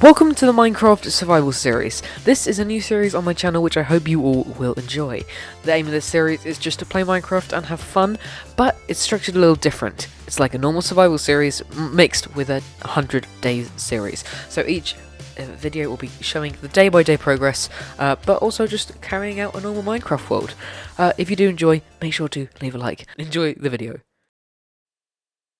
Welcome to the Minecraft Survival Series. This is a new series on my channel which I hope you all will enjoy. The aim of this series is just to play Minecraft and have fun, but it's structured a little different. It's like a normal survival series mixed with a 100 days series. So each video will be showing the day-by-day progress, but also just carrying out a normal Minecraft world. If you do enjoy, make sure to leave a like. Enjoy the video.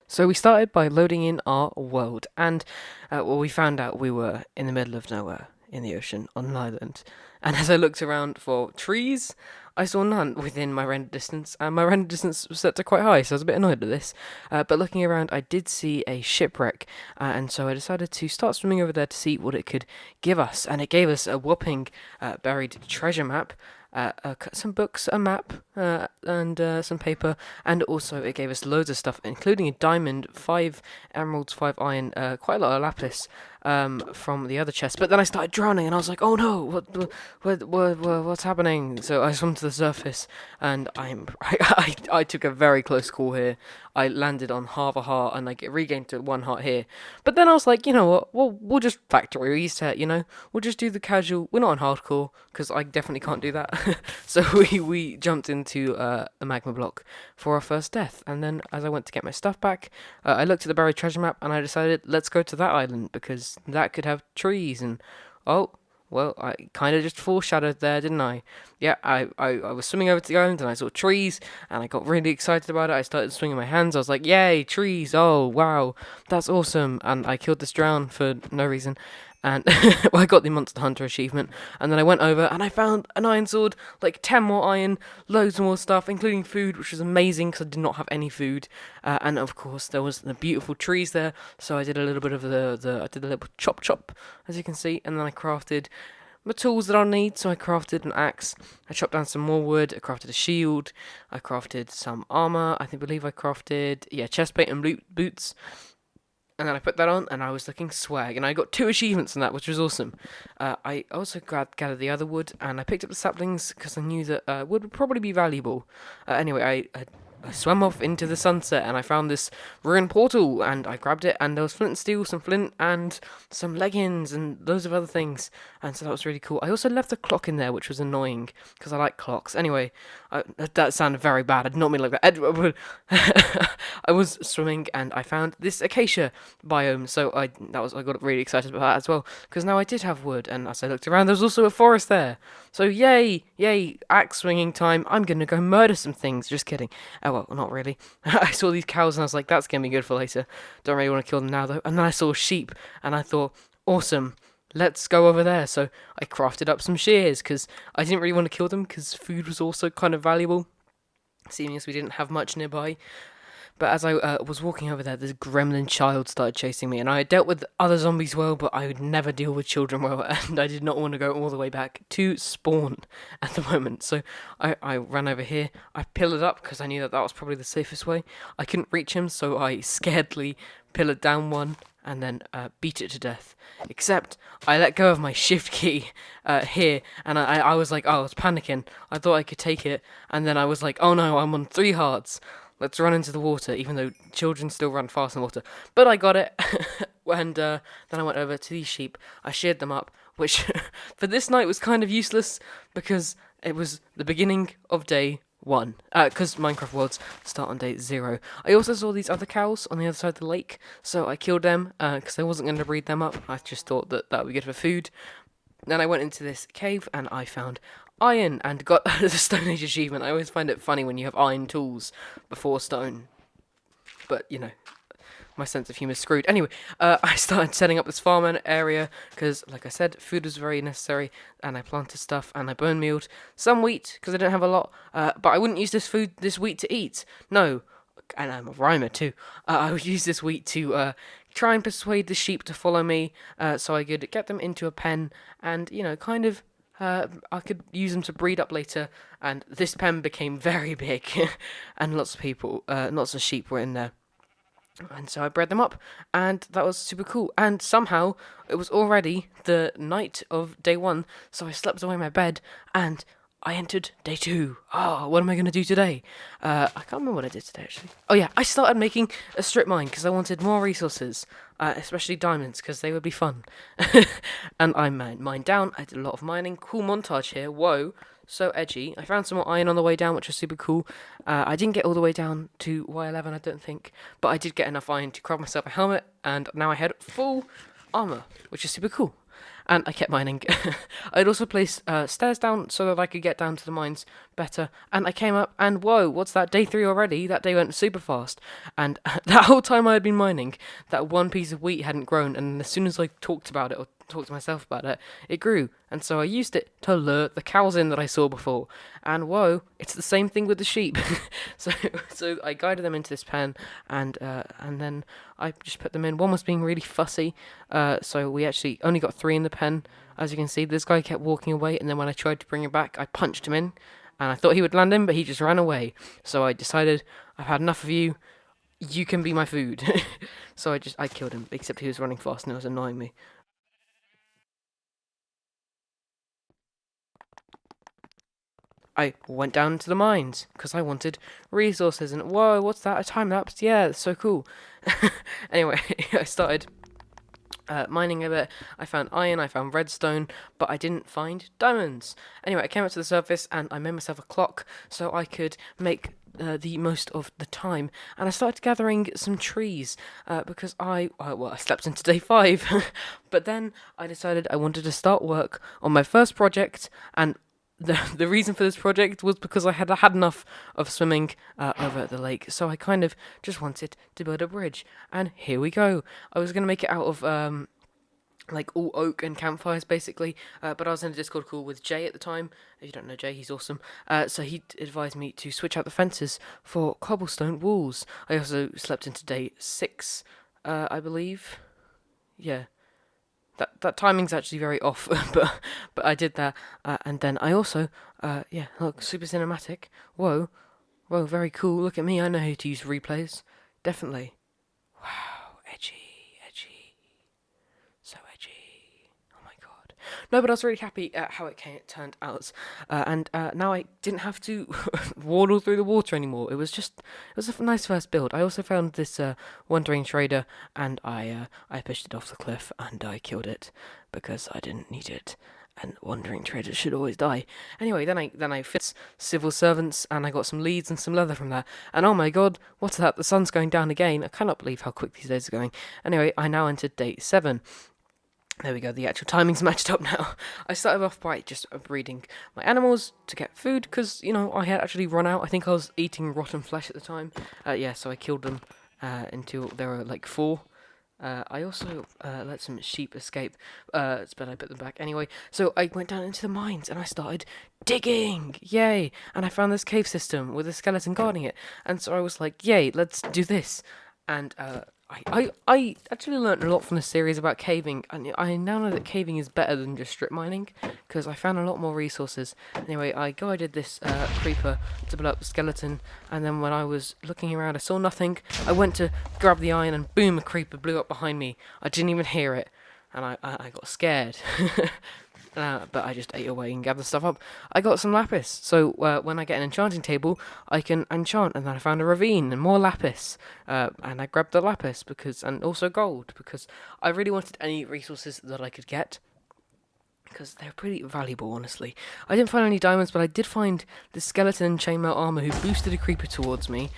So we started by loading in our world, and we found out we were in the middle of nowhere, in the ocean, on an island. And as I looked around for trees, I saw none within my render distance, and my render distance was set to quite high, so I was a bit annoyed at this. But looking around, I did see a shipwreck, and so I decided to start swimming over there to see what it could give us. And it gave us a whopping buried treasure map, some books, a map, and some paper, and also it gave us loads of stuff, including a diamond, 5 emeralds, 5 iron, quite a lot of lapis from the other chest. But then I started drowning, and I was like, "Oh no, what's happening?" So I swam to the surface, and I took a very close call here. I landed on half a heart, and I regained to 1 heart here. But then I was like, you know what? We'll just factory reset. We'll just do the casual. We're not on hardcore because I definitely can't do that. So we jumped into a magma block for our first death, and then as I went to get my stuff back, I looked at the buried treasure map, and I decided let's go to that island because that could have trees. And well, I kind of just foreshadowed there, didn't I? Yeah, I was swimming over to the island and I saw trees and I got really excited about it. I started swinging my hands. I was like, yay, trees. Oh, wow, that's awesome. And I killed this drown for no reason. And well, I got the Monster Hunter achievement, and then I went over and I found an iron sword, like 10 more iron, loads more stuff, including food, which was amazing because I did not have any food. And of course, there was the beautiful trees there, so I did a little bit of I did a little chop, as you can see, and then I crafted my tools that I'll need. So I crafted an axe, I chopped down some more wood, I crafted a shield, I crafted some armor, I believe I crafted, chest plate and boots. And then I put that on, and I was looking swag, and I got 2 achievements in that, which was awesome. I also gathered the other wood, and I picked up the saplings, because I knew that wood would probably be valuable. Anyway, I swam off into the sunset, and I found this ruined portal, and I grabbed it, and there was flint and steel, some flint, and some leggings, and loads of other things, and so that was really cool. I also left a clock in there, which was annoying, because I like clocks. Anyway, that sounded very bad. I did not mean like that. I was swimming, and I found this acacia biome, so I got really excited about that as well, because now I did have wood, and as I looked around, there was also a forest there. So yay, axe swinging time. I'm gonna go murder some things. Just kidding. Oh well, not really. I saw these cows, and I was like, that's gonna be good for later. Don't really want to kill them now though. And then I saw sheep, and I thought, awesome, let's go over there. So I crafted up some shears, because I didn't really want to kill them, because food was also kind of valuable, seeing as we didn't have much nearby. But as I was walking over there, this gremlin child started chasing me, and I had dealt with other zombies well, but I would never deal with children well, and I did not want to go all the way back to spawn at the moment. So I ran over here, I pillared up, because I knew that was probably the safest way. I couldn't reach him, so I scaredly pillared down one, and then beat it to death. Except I let go of my shift key here, and I was like, I was panicking. I thought I could take it, and then I was like, oh no, I'm on 3 hearts. Let's run into the water, even though children still run fast in the water. But I got it, and then I went over to these sheep. I sheared them up, which for this night was kind of useless, because it was the beginning of day 1. Because Minecraft worlds start on day 0. I also saw these other cows on the other side of the lake, so I killed them, because I wasn't going to breed them up. I just thought that would be good for food. Then I went into this cave, and I found iron and got the Stone Age achievement. I always find it funny when you have iron tools before stone. But, my sense of humour is screwed. Anyway, I started setting up this farm area, because, like I said, food was very necessary, and I planted stuff, and I bone mealed some wheat, because I didn't have a lot, but I wouldn't use this wheat to eat. No, and I'm a rhymer too. I would use this wheat to try and persuade the sheep to follow me, so I could get them into a pen, and, kind of, I could use them to breed up later, and this pen became very big, and lots of sheep were in there. And so I bred them up, and that was super cool. And somehow, it was already the night of day 1, so I slept away in my bed, and I entered day 2. Oh, what am I going to do today? I can't remember what I did today, actually. Oh, yeah, I started making a strip mine because I wanted more resources, especially diamonds, because they would be fun. And I mined down. I did a lot of mining. Cool montage here. Whoa, so edgy. I found some more iron on the way down, which was super cool. I didn't get all the way down to Y11, I don't think, but I did get enough iron to craft myself a helmet, and now I had full armor, which is super cool. And I kept mining. I'd also placed stairs down so that I could get down to the mines better. And I came up, and whoa, what's that? Day 3 already? That day went super fast. And that whole time I had been mining, that one piece of wheat hadn't grown. And as soon as I talked about it, or talked to myself about it, it grew. And so I used it to lure the cows in that I saw before. And whoa, it's the same thing with the sheep. so I guided them into this pen, and then I just put them in. One was being really fussy, so we actually only got 3 in the pen. As you can see, this guy kept walking away, and then when I tried to bring him back, I punched him in, and I thought he would land in, but he just ran away. So I decided, I've had enough of you. You can be my food. So I killed him, except he was running fast and it was annoying me. I went down to the mines because I wanted resources, and whoa, what's that? A time lapse? Yeah, that's so cool. Anyway, I started mining a bit. I found iron, I found redstone, but I didn't find diamonds. Anyway, I came up to the surface and I made myself a clock so I could make the most of the time, and I started gathering some trees because I slept into day 5, but then I decided I wanted to start work on my first project, and the reason for this project was because I had had enough of swimming over at the lake, so I kind of just wanted to build a bridge, and here we go. I was going to make it out of like all oak and campfires basically, but I was in a Discord call with Jay at the time. If you don't know Jay, he's awesome. So he advised me to switch out the fences for cobblestone walls. I also slept into day 6, I believe. Yeah. That timing's actually very off, but I did that, and then I also, yeah, look, super cinematic. Whoa, very cool. Look at me, I know how to use replays, definitely. Wow, edgy, so edgy. Oh my god. No, but I was really happy at how it turned out, and now I didn't have to waddle through the water anymore. It was a nice first build. I also found this wandering trader, and I pushed it off the cliff, and I killed it because I didn't need it. And wandering traders should always die. Anyway, then I fit civil servants, and I got some leads and some leather from that. And oh my god, what's that? The sun's going down again. I cannot believe how quick these days are going. Anyway, I now entered day 7. There we go, the actual timing's matched up now. I started off by just breeding my animals to get food, because, I had actually run out. I think I was eating rotten flesh at the time. Yeah, so I killed them until there were like 4. I also let some sheep escape, but I put them back anyway. So I went down into the mines and I started digging, yay! And I found this cave system with a skeleton guarding it. And so I was like, yay, let's do this. And I actually learned a lot from this series about caving, and I now know that caving is better than just strip mining, because I found a lot more resources. Anyway, I guided this creeper to blow up the skeleton, and then when I was looking around I saw nothing. I went to grab the iron, and boom, a creeper blew up behind me. I didn't even hear it, and I got scared. But I just ate away and gathered stuff up. I got some lapis, so when I get an enchanting table, I can enchant. And then I found a ravine and more lapis, and I grabbed the lapis and also gold, because I really wanted any resources that I could get, because they're pretty valuable, honestly. I didn't find any diamonds, but I did find the skeleton in chainmail armor who boosted a creeper towards me,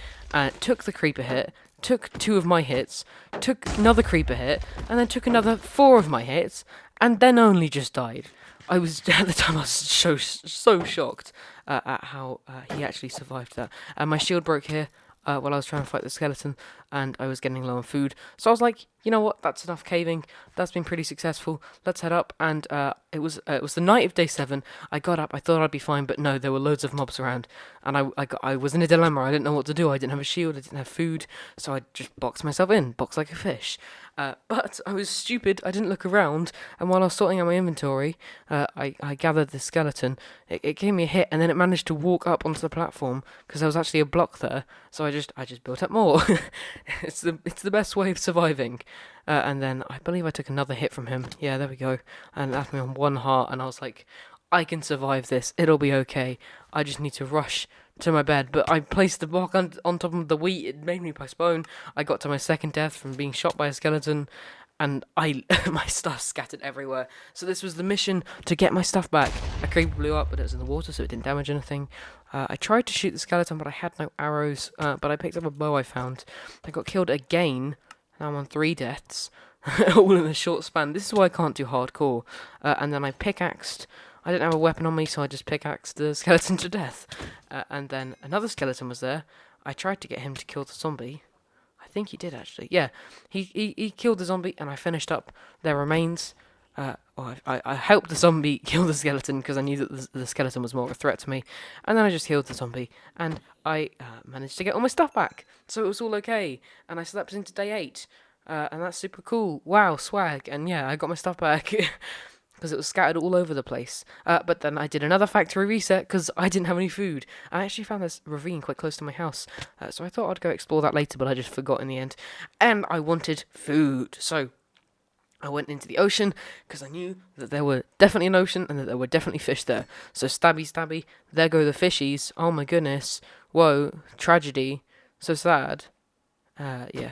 took the creeper hit, took 2 of my hits, took another creeper hit, and then took another 4 of my hits, and then only just died. I was, at the time, I was so shocked at how he actually survived that. And my shield broke here while I was trying to fight the skeleton, and I was getting low on food. So I was like, you know what, that's enough caving. That's been pretty successful. Let's head up. And it was the night of day 7. I got up. I thought I'd be fine, but no, there were loads of mobs around, and I was in a dilemma. I didn't know what to do. I didn't have a shield. I didn't have food, so I just boxed myself in, boxed like a fish. But I was stupid. I didn't look around, and while I was sorting out my inventory, I gathered the skeleton. It gave me a hit, and then it managed to walk up onto the platform because there was actually a block there. So I just built up more. It's the best way of surviving. And then I believe I took another hit from him. Yeah, there we go. And left me on 1 heart, and I was like, I can survive this. It'll be okay. I just need to rush to my bed. But I placed the block on top of the wheat. It made me postpone. I got to my second death from being shot by a skeleton, and my stuff scattered everywhere. So this was the mission to get my stuff back. A creeper blew up, but it was in the water, so it didn't damage anything. I tried to shoot the skeleton, but I had no arrows. But I picked up a bow I found. I got killed again. Now I'm on 3 deaths, all in a short span. This is why I can't do hardcore. And then I pickaxed. I didn't have a weapon on me, so I just pickaxed the skeleton to death. And then another skeleton was there. I tried to get him to kill the zombie. I think he did, actually. Yeah, he killed the zombie, and I finished up their remains. I helped the zombie kill the skeleton because I knew that the skeleton was more of a threat to me. And then I just healed the zombie, and I managed to get all my stuff back. So it was all okay. And I slept into day 8, and that's super cool. Wow, swag. And yeah, I got my stuff back because it was scattered all over the place. But then I did another factory reset because I didn't have any food. I actually found this ravine quite close to my house, so I thought I'd go explore that later, but I just forgot in the end. And I wanted food, so I went into the ocean because I knew that there were definitely an ocean and that there were definitely fish there. So stabby stabby, there go the fishies. Oh my goodness. Whoa, tragedy. So sad. Yeah,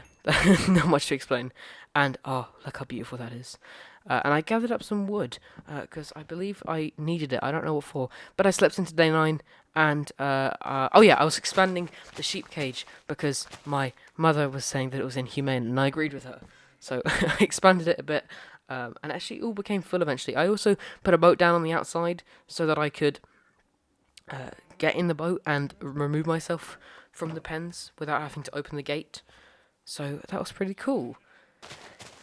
not much to explain. And oh, look how beautiful that is. And I gathered up some wood because I believe I needed it. I don't know what for. But I slept into day 9 and oh yeah, I was expanding the sheep cage because my mother was saying that it was inhumane and I agreed with her. So I expanded it a bit, and actually it all became full eventually. I also put a boat down on the outside so that I could get in the boat and remove myself from the pens without having to open the gate. So that was pretty cool.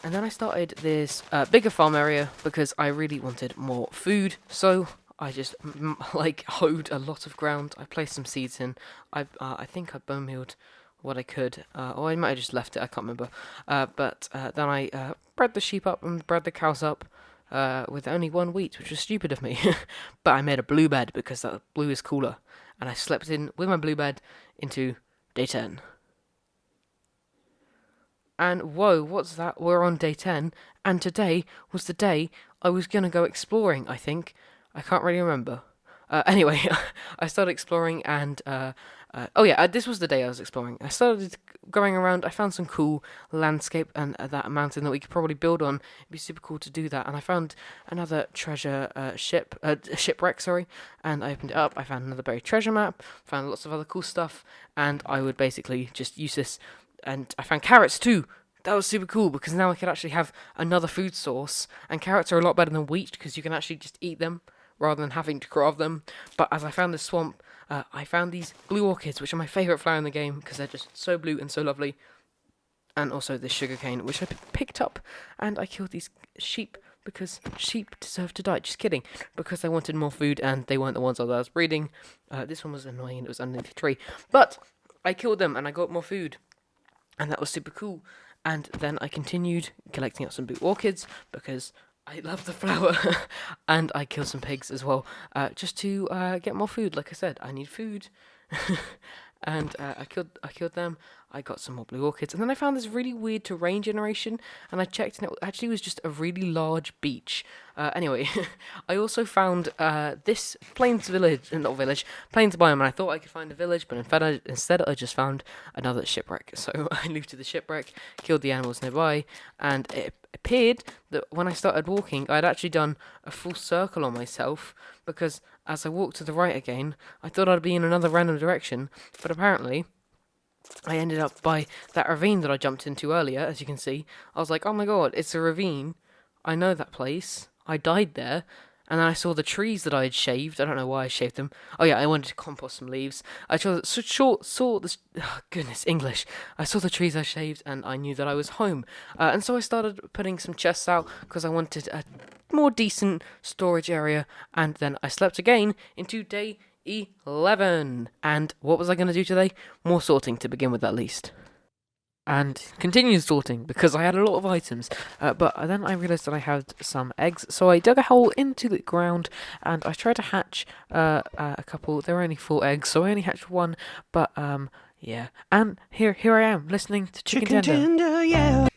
And then I started this bigger farm area because I really wanted more food. So I just hoed a lot of ground. I placed some seeds in. I think I bone mealed what I could, or I might have just left it, I can't remember, but then I bred the sheep up and bred the cows up with only 1 wheat, which was stupid of me, but I made a blue bed because that blue is cooler, and I slept in with my blue bed into day 10. And whoa, what's that? We're on day 10, and today was the day I was going to go exploring, I think. I can't really remember. Anyway, I started exploring and this was the day I was exploring. I started going around. I found some cool landscape and that mountain that we could probably build on. It'd be super cool to do that. And I found another treasure shipwreck, sorry. And I opened it up. I found another buried treasure map. Found lots of other cool stuff. And I would basically just use this. And I found carrots too. That was super cool because now I could actually have another food source. And carrots are a lot better than wheat because you can actually just eat them rather than having to carve them. But as I found this swamp, I found these blue orchids, which are my favourite flower in the game because they're just so blue and so lovely. And also this sugarcane, which I picked up, and I killed these sheep because sheep deserve to die. Just kidding, because I wanted more food and they weren't the ones that I was breeding. This one was annoying and it was underneath the tree. But I killed them and I got more food, and that was super cool. And then I continued collecting up some blue orchids because I love the flower, and I killed some pigs as well, just to get more food. Like I said, I need food, and I killed them. I got some more blue orchids, and then I found this really weird terrain generation, and I checked, and it actually was just a really large beach. Anyway, I also found this plains biome, and I thought I could find a village, but instead I just found another shipwreck. So I looted the shipwreck, killed the animals nearby, and it appeared that when I started walking, I'd actually done a full circle on myself, because as I walked to the right again, I thought I'd be in another random direction, but apparently I ended up by that ravine that I jumped into earlier. As you can see, I was like, oh my god, it's a ravine. I know that place. I died there. And then I saw the trees that I had shaved. I don't know why I shaved them. Oh yeah, I wanted to compost some leaves. I saw the goodness, English. I saw the trees I shaved, and I knew that I was home. And so I started putting some chests out because I wanted a more decent storage area. And then I slept again into day 11. And what was I going to do today? More sorting to begin with, at least. And continued sorting because I had a lot of items, but then I realised that I had some eggs, so I dug a hole into the ground and I tried to hatch a couple. There were only 4 eggs, so I only hatched 1, but yeah. And here I am listening to Chicken Tender. Yeah.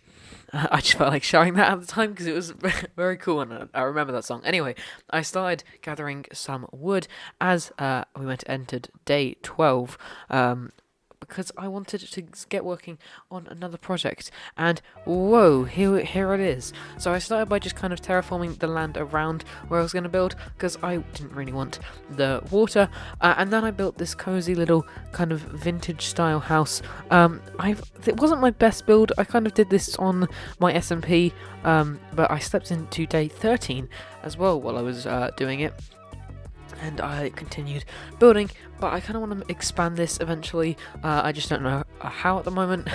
I just felt like showing that at the time because it was very cool and I remember that song. Anyway, I started gathering some wood as we entered day 12. Because I wanted to get working on another project, and whoa, here it is. So I started by just kind of terraforming the land around where I was going to build, because I didn't really want the water, and then I built this cozy little kind of vintage style house. It wasn't my best build. I kind of did this on my SMP, but I slept into day 13 as well while I was doing it. And I continued building, but I kind of want to expand this eventually. I just don't know how at the moment.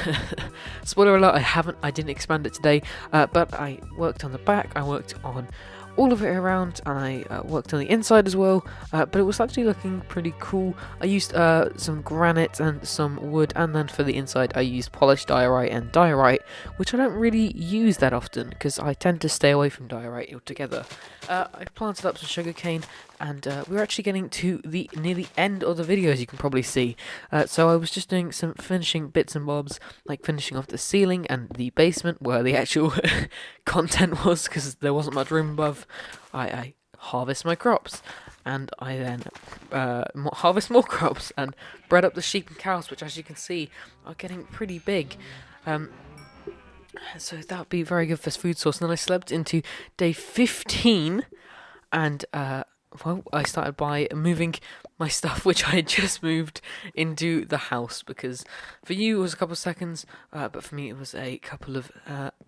Spoiler alert, I didn't expand it today, but I worked on the back, I worked on all of it around, and I worked on the inside as well, but it was actually looking pretty cool. I used some granite and some wood, and then for the inside I used polished diorite and diorite, which I don't really use that often because I tend to stay away from diorite altogether. I planted up some sugarcane, and we're actually getting to near the end of the video, as you can probably see. So I was just doing some finishing bits and bobs, like finishing off the ceiling and the basement where the actual content was, because there wasn't much room above. I harvest my crops, and I then harvest more crops and bred up the sheep and cows, which, as you can see, are getting pretty big. So that would be very good for food source. And then I slept into day 15, and I started by moving my stuff, which I had just moved, into the house, because for you it was a couple of seconds, but for me it was a couple of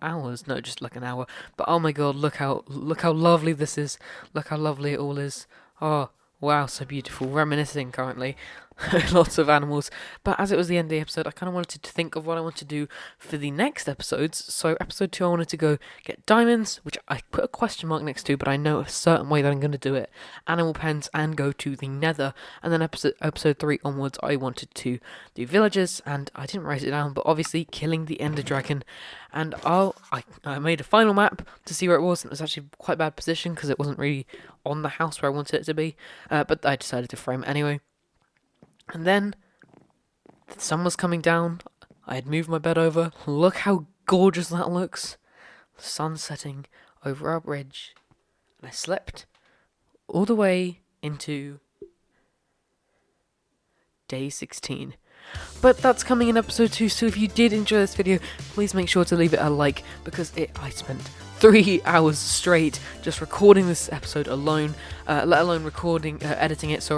hours. No, just like an hour. But oh my god, look how lovely this is. Look how lovely it all is. Oh wow, so beautiful. Reminiscing currently. Lots of animals. But as it was the end of the episode, I kind of wanted to think of what I want to do for the next episodes. So episode 2, I wanted to go get diamonds, which I put a question mark next to, but I know a certain way that I'm going to do it. Animal pens, and go to the nether. And then episode 3 onwards, I wanted to do villagers, and I didn't write it down, but obviously killing the ender dragon. And I made a final map to see where it was, and it was actually quite a bad position because it wasn't really on the house where I wanted it to be. But I decided to frame it anyway. And then the sun was coming down. I had moved my bed over. Look how gorgeous that looks. The sun setting over our bridge. And I slept all the way into day 16. But that's coming in episode 2, so if you did enjoy this video, please make sure to leave it a like, because I spent 3 hours straight just recording this episode alone, let alone editing it,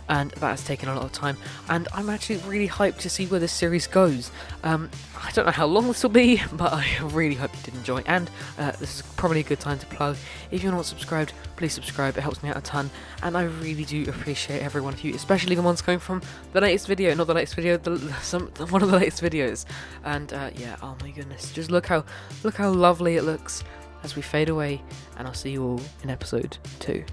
and that has taken a lot of time, and I'm actually really hyped to see where this series goes. I don't know how long this will be, but I really hope you did enjoy, and this is probably a good time to plug. If you're not subscribed, please subscribe, it helps me out a ton, and I really do appreciate every one of you, especially the ones coming from the latest video, not the latest video, one of the latest videos. And yeah, oh my goodness, just look how lovely it looks as we fade away, and I'll see you all in episode 2.